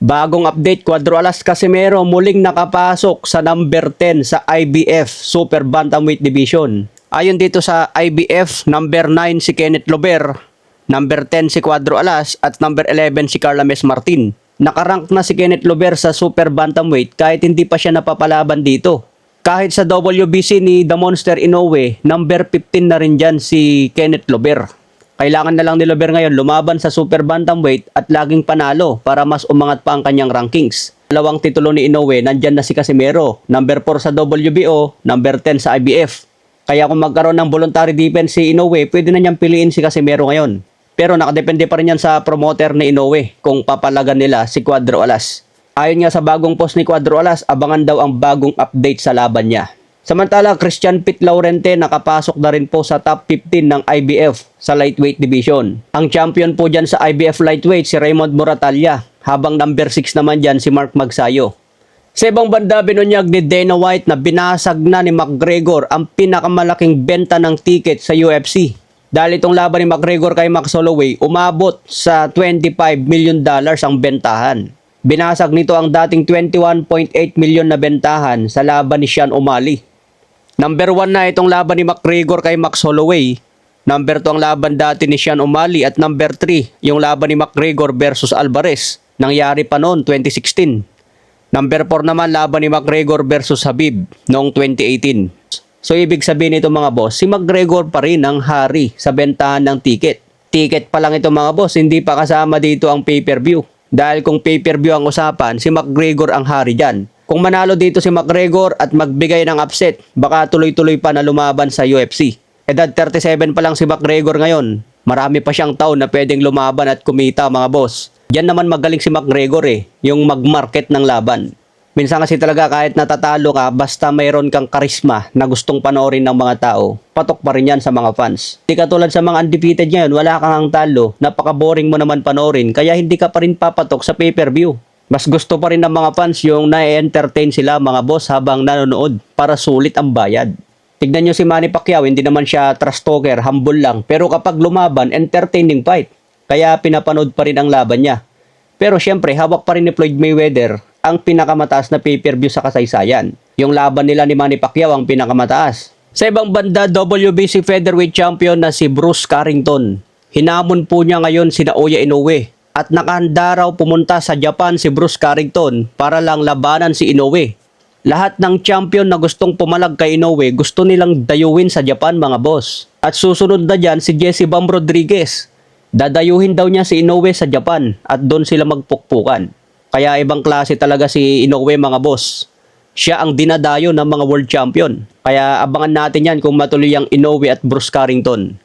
Bagong update, Cuadro Alas Casimero muling nakapasok sa number 10 sa IBF Super Bantamweight Division. Ayon dito sa IBF, number 9 si Kenneth Lober, number 10 si Cuadro Alas at number 11 si Carlames Martin. Nakarank na si Kenneth Lober sa Super Bantamweight kahit hindi pa siya napapalaban dito. Kahit sa WBC ni The Monster Inoue, number 15 na rin dyan si Kenneth Lober. Kailangan na lang ni Lober ngayon lumaban sa Super Bantamweight at laging panalo para mas umangat pa ang kanyang rankings. Dalawang titulo ni Inoue, nandyan na si Casimero, number 4 sa WBO, number 10 sa IBF. Kaya kung magkaroon ng voluntary defense si Inoue, pwede na niyang piliin si Casimero ngayon. Pero nakadepende pa rin yan sa promoter ni Inoue kung papalagan nila si Cuadro Alas. Ayon nga sa bagong post ni Cuadro Alas, abangan daw ang bagong update sa laban niya. Samantala, Christian Pete Laurente nakapasok na rin po sa top 15 ng IBF sa lightweight division. Ang champion po dyan sa IBF lightweight si Raymond Moratalla, habang number 6 naman dyan si Mark Magsayo. Sa ibang banda, binunyag ni Dana White na binasag na ni McGregor ang pinakamalaking benta ng ticket sa UFC. Dahil itong laban ni McGregor kay Max Holloway, umabot sa $25 million ang bentahan. Binasag nito ang dating 21.8 million na bentahan sa laban ni Sean O'Malley. Number 1 na itong laban ni McGregor kay Max Holloway. Number 2 ang laban dati ni Sean O'Malley at number 3 yung laban ni McGregor versus Alvarez. Nangyari pa noon 2016. Number 4 naman laban ni McGregor versus Khabib noong 2018. So ibig sabihin ito mga boss, si McGregor pa rin ang hari sa bentahan ng ticket. Ticket pa lang ito mga boss, hindi pa kasama dito ang pay-per-view. Dahil kung pay-per-view ang usapan, si McGregor ang hari dyan. Kung manalo dito si McGregor at magbigay ng upset, baka tuloy-tuloy pa na lumaban sa UFC. Edad 37 pa lang si McGregor ngayon. Marami pa siyang taon na pwedeng lumaban at kumita mga boss. Diyan naman magaling si McGregor yung mag-market ng laban. Minsan kasi talaga kahit natatalo ka, basta mayroon kang karisma na gustong panoorin ng mga tao, patok pa rin yan sa mga fans. Di katulad sa mga undefeated ngayon, wala kang talo, napaka-boring mo naman panoorin, kaya hindi ka pa rin papatok sa pay-per-view. Mas gusto pa rin ng mga fans yung na-entertain sila mga boss habang nanonood para sulit ang bayad. Tignan nyo si Manny Pacquiao, hindi naman siya trash talker, humble lang. Pero kapag lumaban, entertaining fight. Kaya pinapanood pa rin ang laban niya. Pero syempre, hawak pa rin ni Floyd Mayweather ang pinakamataas na pay-per-view sa kasaysayan. Yung laban nila ni Manny Pacquiao ang pinakamataas. Sa ibang banda, WBC Featherweight Champion na si Bruce Carrington. Hinamon po niya ngayon si Naoya Inoue. At nakahanda raw pumunta sa Japan si Bruce Carrington para lang labanan si Inoue. Lahat ng champion na gustong pumalag kay Inoue gusto nilang dayuhin sa Japan mga boss. At susunod na dyan si Jesse Bam Rodriguez. Dadayuhin daw niya si Inoue sa Japan at doon sila magpukpukan. Kaya ibang klase talaga si Inoue mga boss. Siya ang dinadayo ng mga world champion. Kaya abangan natin yan kung matuloy ang Inoue at Bruce Carrington.